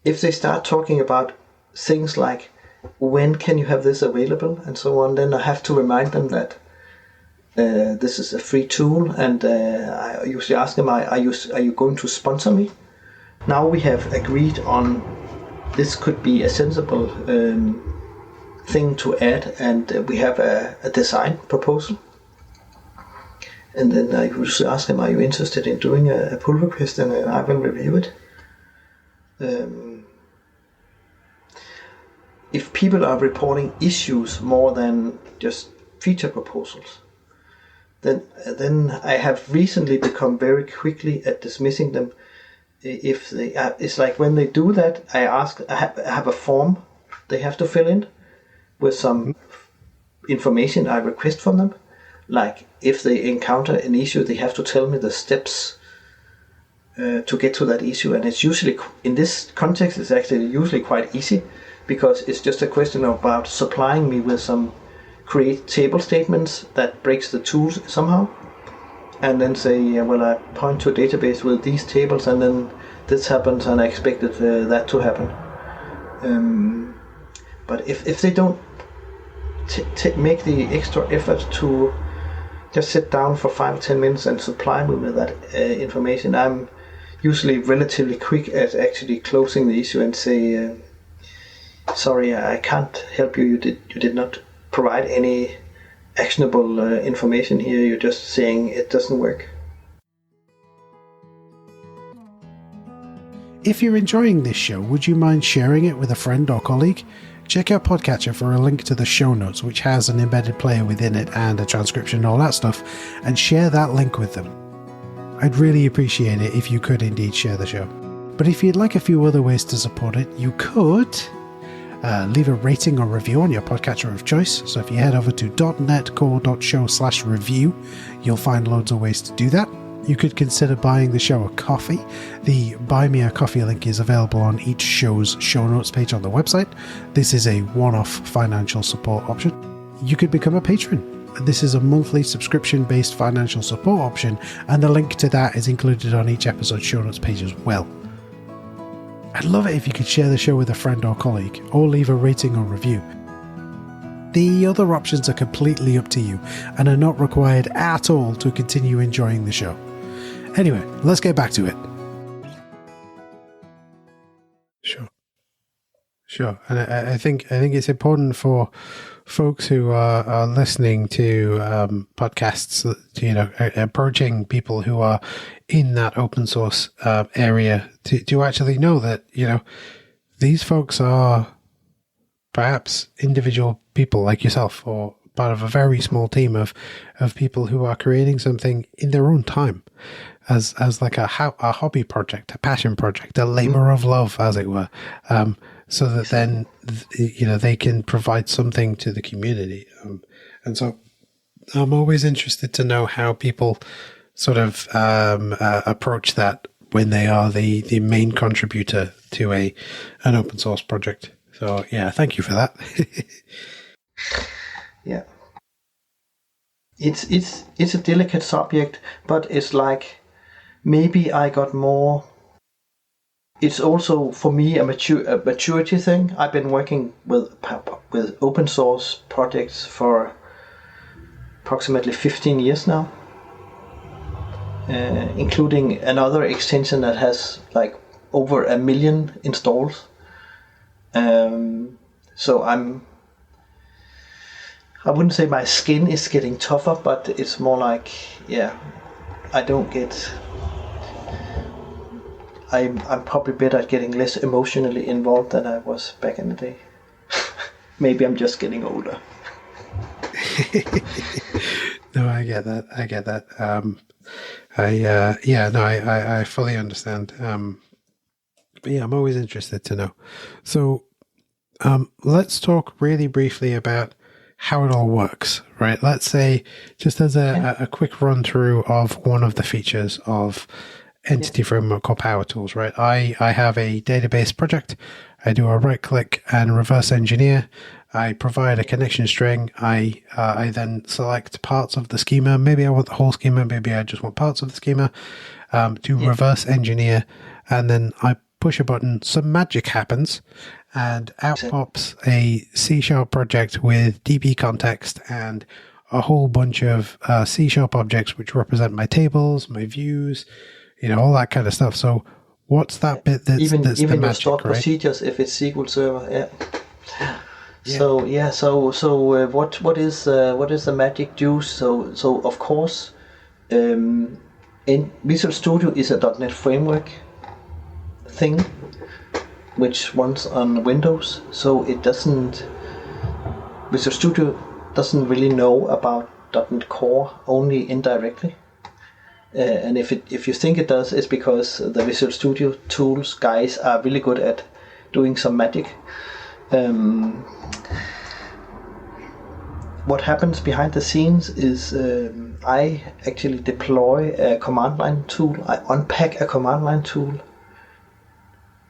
If they start talking about things like when can you have this available and so on, then I have to remind them that this is a free tool, and I usually ask them, are you going to sponsor me? Now we have agreed on this could be a sensible thing to add, and we have a design proposal. And then I usually ask them, are you interested in doing a pull request, and I will review it. If people are reporting issues more than just feature proposals, then I have recently become very quickly at dismissing them. If they, it's like when they do that, I have a form they have to fill in with some information I request from them. Like if they encounter an issue, they have to tell me the steps to get to that issue. And it's usually, in this context, it's actually usually quite easy, because it's just a question about supplying me with some create table statements that breaks the tools somehow, and then say, well, I point to a database with these tables, and then this happens, and I expected that to happen. But if they don't make the extra effort to just sit down for 5 or 10 minutes and supply me with that information, I'm usually relatively quick at actually closing the issue and say, sorry, I can't help you. You did not provide any actionable information here. You're just saying it doesn't work. If you're enjoying this show, would you mind sharing it with a friend or colleague? Check out Podcatcher for a link to the show notes, which has an embedded player within it and a transcription and all that stuff, and share that link with them. I'd really appreciate it if you could indeed share the show. But if you'd like a few other ways to support it, you could leave a rating or review on your podcatcher of choice. So if you head over to .netcore.show/review, you'll find loads of ways to do that. You could consider buying the show a coffee. The Buy Me a Coffee link is available on each show's show notes page on the website. This is a one-off financial support option. You could become a patron. This is a monthly subscription-based financial support option, and the link to that is included on each episode show notes page as well. I'd love it if you could share the show with a friend or colleague, or leave a rating or review. The other options are completely up to you and are not required at all to continue enjoying the show. Anyway, let's get back to it. Sure. And I think it's important for folks who are listening to podcasts, approaching people who are in that open source area to actually know that, these folks are perhaps individual people like yourself, or part of a very small team of people who are creating something in their own time as like a hobby project, a passion project, a labor of love, as it were. So that then, they can provide something to the community. And so I'm always interested to know how people sort of approach that when they are the main contributor to an open source project. So, yeah, thank you for that. Yeah. It's a delicate subject, but it's like maybe I got more. It's also, for me, a maturity thing. I've been working with open source projects for approximately 15 years now, including another extension that has like over 1 million installs. So I wouldn't say my skin is getting tougher, but it's more like, I'm probably better at getting less emotionally involved than I was back in the day. Maybe I'm just getting older. No, I get that. I fully understand. But yeah, I'm always interested to know. So, let's talk really briefly about how it all works, right? Let's say, just as a quick run through of one of the features of Entity Framework called Power Tools, right? I have a database project. I do a right click and reverse engineer. I provide a connection string. I then select parts of the schema. Maybe I want the whole schema. Maybe I just want parts of the schema to reverse engineer. And then I push a button. Some magic happens. and out pops a C# project with DB context and a whole bunch of C# objects which represent my tables, my views, all that kind of stuff. So what's that bit that's even the your magic, stored right? procedures if it's SQL Server, yeah. Yeah. So what is the magic juice? So of course, in Visual Studio is a .NET framework thing, which runs on Windows. So Visual Studio doesn't really know about .NET Core, only indirectly. And if you think it does, it's because the Visual Studio tools guys are really good at doing some magic. What happens behind the scenes is I actually deploy a command line tool. I unpack a command line tool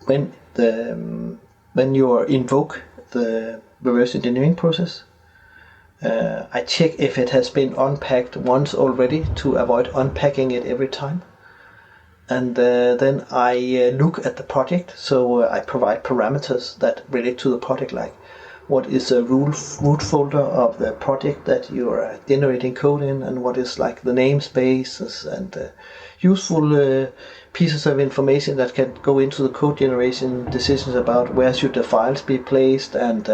when you invoke the reverse engineering process. I check if it has been unpacked once already to avoid unpacking it every time. And then I look at the project, so I provide parameters that relate to the project, like what is the root folder of the project that you are generating code in, and what is like the namespaces and useful pieces of information that can go into the code generation decisions about where should the files be placed and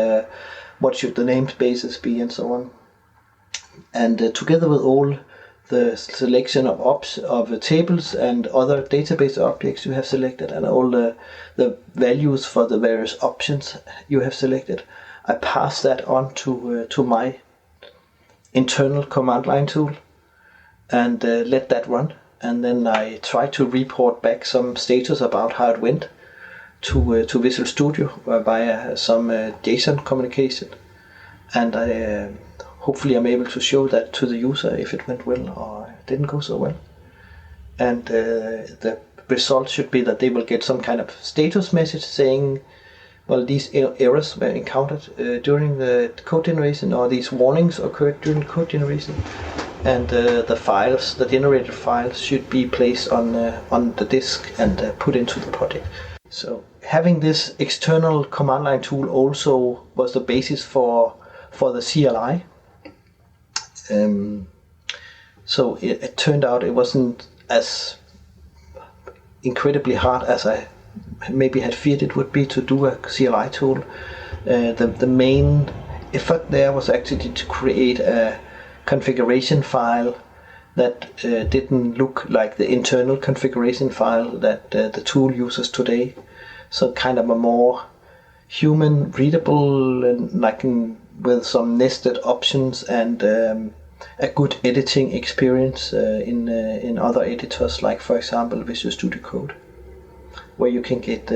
what should the namespaces be and so on. And together with all the selection of tables and other database objects you have selected, and all the values for the various options you have selected, I pass that on to my internal command line tool and let that run. And then I try to report back some status about how it went to Visual Studio via some JSON communication. And I hopefully I'm able to show that to the user if it went well or it didn't go so well. And the result should be that they will get some kind of status message saying, well, these errors were encountered during the code generation, or these warnings occurred during code generation, and the generated files should be placed on the disk and put into the project. So having this external command line tool also was the basis for the CLI. So it turned out it wasn't as incredibly hard as I maybe had feared it would be to do a CLI tool. The main effort there was actually to create a configuration file that didn't look like the internal configuration file that the tool uses today. So kind of a more human readable, and with some nested options and a good editing experience in other editors, like for example Visual Studio Code, where you can get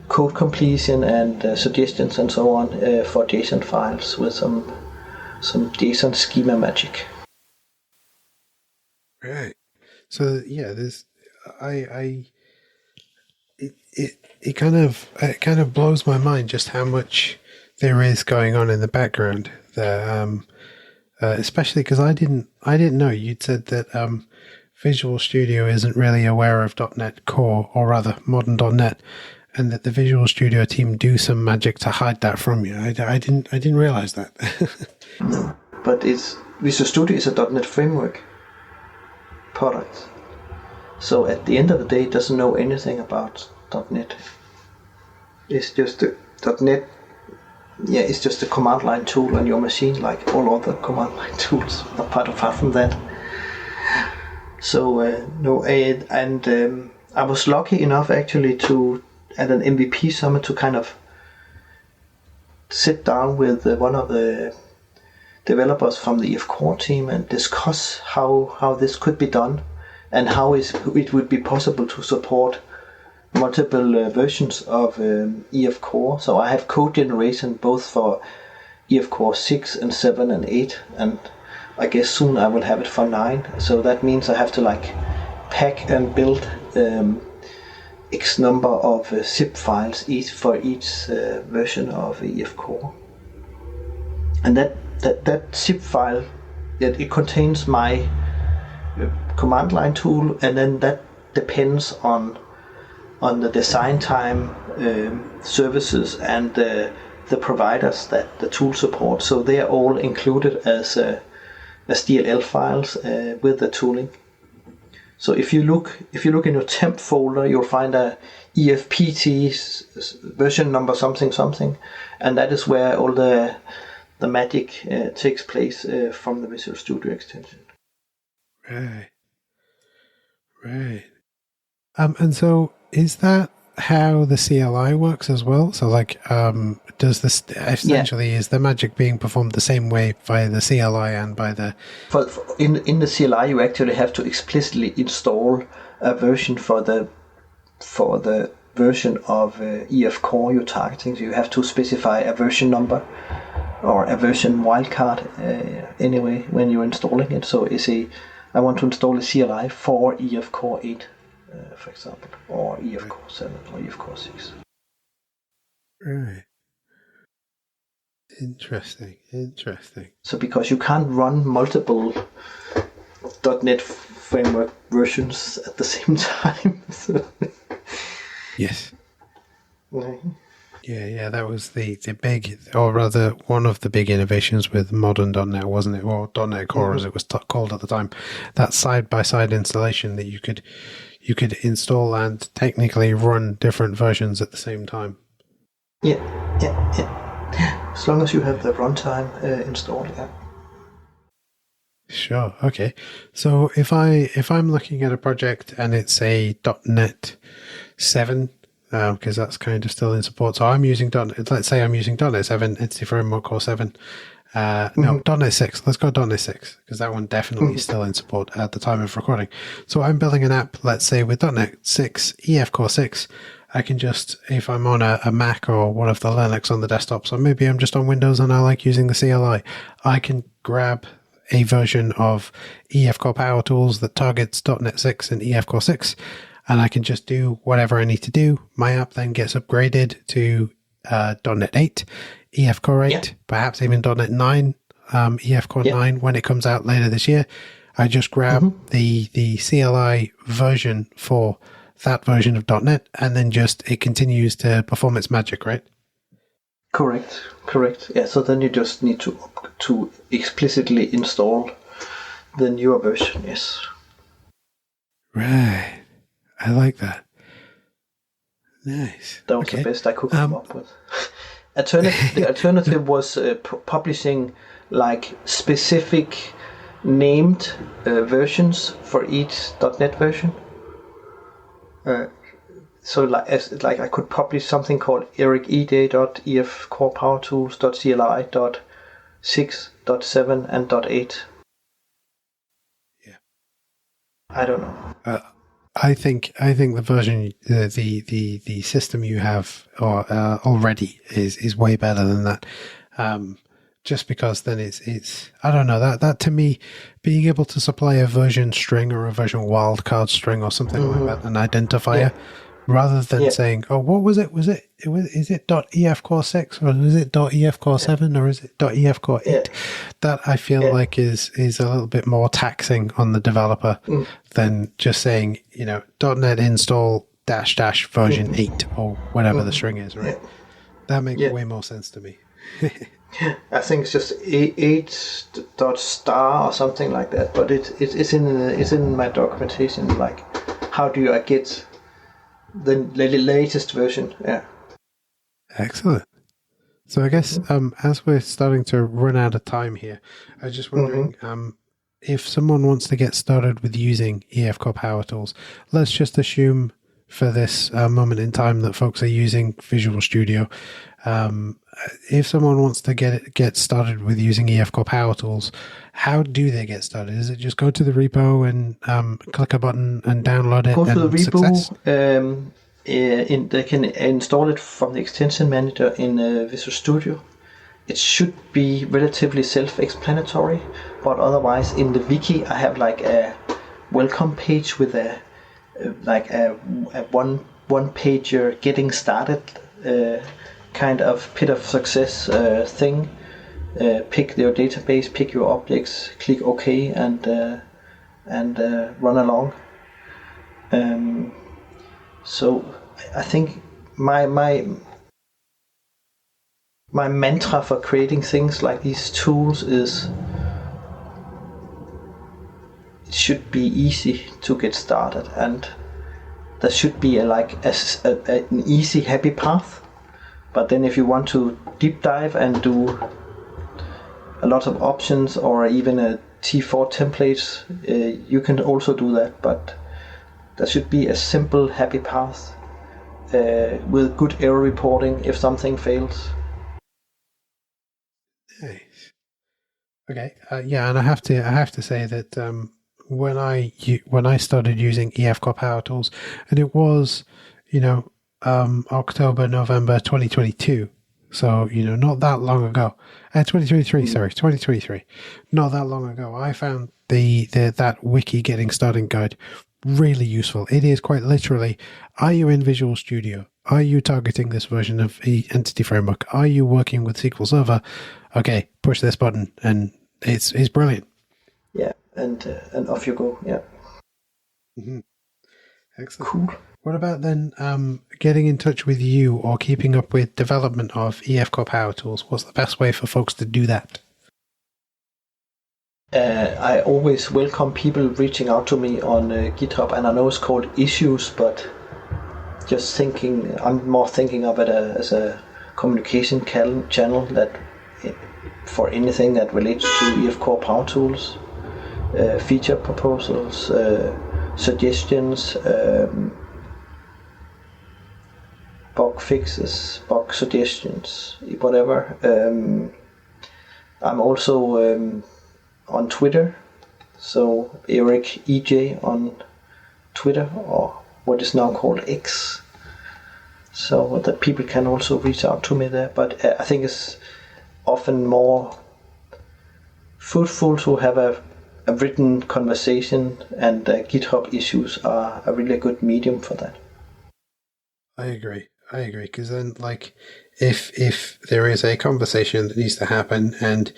code completion and suggestions and so on for JSON files with some JSON schema magic. Right. So yeah, it kind of blows my mind just how much there is going on in the background there. Especially because I didn't know. You'd said that Visual Studio isn't really aware of .NET Core, or rather modern .NET, and that the Visual Studio team do some magic to hide that from you. I didn't realize that. No, but Visual Studio is a .NET framework product. So at the end of the day, it doesn't know anything about .NET. It's just .NET. Yeah, it's just a command line tool on your machine, like all other command line tools. Apart from that. So I was lucky enough actually to at an MVP summit to kind of sit down with one of the developers from the EF Core team and discuss how this could be done and how it would be possible to support multiple versions of EF Core. So I have code generation both for EF Core 6 and 7 and 8, and I guess soon I will have it for 9. So that means I have to pack and build X number of zip files for each version of EF Core. And that zip file, it contains my command line tool, and then that depends on on the design time services and the providers that the tool supports. So they are all included as DLL files with the tooling. So if you look in your temp folder, you'll find a EFPT version number something, and that is where all the magic takes place from the Visual Studio extension. Right. And so is that how the CLI works as well? So does this essentially is the magic being performed the same way by the CLI and by the... In the CLI, you actually have to explicitly install a version for the version of EF Core you're targeting. So you have to specify a version number or a version wildcard anyway when you're installing it. So I want to install a CLI for EF Core 8, for example, or EF Core 7 or EF Core 6. Right. Interesting. So because you can't run multiple .NET framework versions at the same time. So. Yes. Mm-hmm. Yeah, that was the big, or rather one of the big innovations with modern .NET, wasn't it? Or .NET Core, as it was called at the time. That side-by-side installation that you could install and technically run different versions at the same time. Yeah. As long as you have the runtime installed, yeah. Sure. Okay. So if I'm looking at a project and it's a .NET 7, because that's kind of still in support. So I'm using let's say I'm using .NET 7, Entity Framework Core 7. No, .NET 6. Let's go .NET 6, because that one definitely is still in support at the time of recording. So I'm building an app, let's say with .NET 6, EF Core 6. I can just, if I'm on a Mac or one of the Linux on the desktop, so maybe I'm just on Windows and I like using the CLI, I can grab a version of EF Core Power Tools that targets .NET 6 and EF Core 6, and I can just do whatever I need to do. My app then gets upgraded to .NET 8, EF Core 8, perhaps even .NET 9, EF Core 9 when it comes out later this year. I just grab the CLI version for that version of .NET, and then it continues to perform its magic, right? Correct. Yeah, so then you just need to explicitly install the newer version, yes. Right. I like that. Nice. That was the best I could come up with. The alternative was publishing like specific named versions for each .NET version. So like I could publish something called ericej.efcorepowertools.cli.6.7 and .8. Yeah. I don't know. I think the version, the system you have already is way better than that. Just because then it's I don't know, that to me, being able to supply a version string or a version wildcard string or something like that, an identifier, rather than saying, oh, what was it? Is it .EF Core 6 or is it .EF Core 7 or is it .EF Core 8? That I feel like is a little bit more taxing on the developer than just saying, .NET install -- version 8 or whatever the string is, right? That makes way more sense to me. I think it's just 8.star or something like that, but it's in my documentation. Like, how do I get the latest version? Yeah. Excellent. So I guess as we're starting to run out of time here, I was just wondering if someone wants to get started with using EF Core Power Tools. Let's just assume for this moment in time that folks are using Visual Studio. If someone wants to get started with using EF Core Power Tools, how do they get started? Is it just go to the repo and click a button and download it? Go to the repo. Success? They can install it from the extension manager in Visual Studio. It should be relatively self-explanatory, but otherwise in the wiki I have like a welcome page with a one-pager getting started kind of pit of success thing. Pick your database, pick your objects, click OK, and run along. So I think my mantra for creating things like these tools is it should be easy to get started, and there should be an easy, happy path. But then if you want to deep dive and do a lot of options or even a T4 templates, you can also do that. But there should be a simple, happy path with good error reporting if something fails. Nice. Okay. And I have to say that when I started using EF Core Power Tools, and it was, October, November 2022. So, not that long ago. 2023, sorry, 2023. Not that long ago. I found that wiki getting started guide really useful. It is quite literally, are you in Visual Studio? Are you targeting this version of the Entity Framework? Are you working with SQL Server? Okay, push this button, and it's brilliant. Yeah, and off you go. Yeah. Mm-hmm. Excellent. Cool. What about then getting in touch with you or keeping up with development of EF Core Power Tools? What's the best way for folks to do that? I always welcome people reaching out to me on GitHub, and I know it's called issues, but just thinking, I'm more thinking of it as a communication channel that for anything that relates to EF Core Power Tools, feature proposals, suggestions, bug fixes, bug suggestions, whatever. I'm also on Twitter, so Erik EJ on Twitter, or what is now called X, so that people can also reach out to me there. But I think it's often more fruitful to have a written conversation, and GitHub issues are a really good medium for that. I agree, because then, if there is a conversation that needs to happen and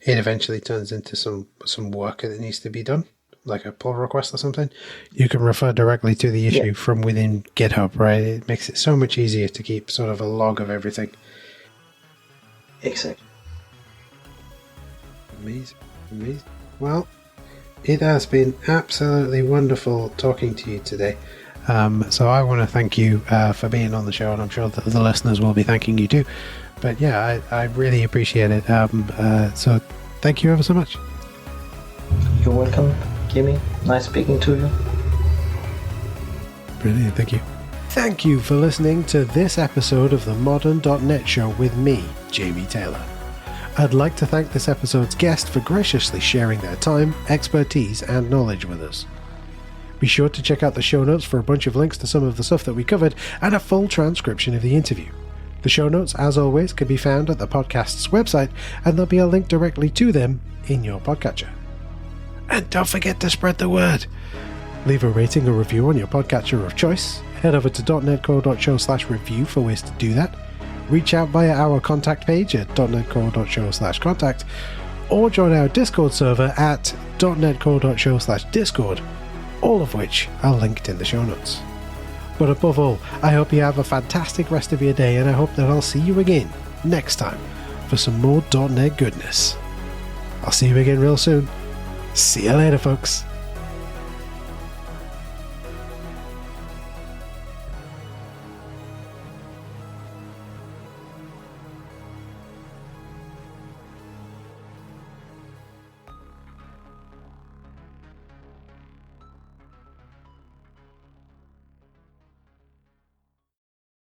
it eventually turns into some work that needs to be done, like a pull request or something, you can refer directly to the issue from within GitHub, right? It makes it so much easier to keep sort of a log of everything. Exactly. Amazing. Well, it has been absolutely wonderful talking to you today. So I want to thank you for being on the show, and I'm sure that the listeners will be thanking you too. But yeah, I really appreciate it. So thank you ever so much. You're welcome, Jimmy. Nice speaking to you. Brilliant, thank you. Thank you for listening to this episode of the Modern.NET Show with me, Jamie Taylor. I'd like to thank this episode's guest for graciously sharing their time, expertise, and knowledge with us. Be sure to check out the show notes for a bunch of links to some of the stuff that we covered and a full transcription of the interview. The show notes, as always, can be found at the podcast's website, and there'll be a link directly to them in your podcatcher. And don't forget to spread the word. Leave a rating or review on your podcatcher of choice. Head over to .NETCore.show/review for ways to do that. Reach out via our contact page at .NETCore.show/contact, or join our Discord server at .NETCore.show/discord, all of which are linked in the show notes. But above all, I hope you have a fantastic rest of your day, and I hope that I'll see you again next time for some more .NET goodness. I'll see you again real soon. See you later, folks.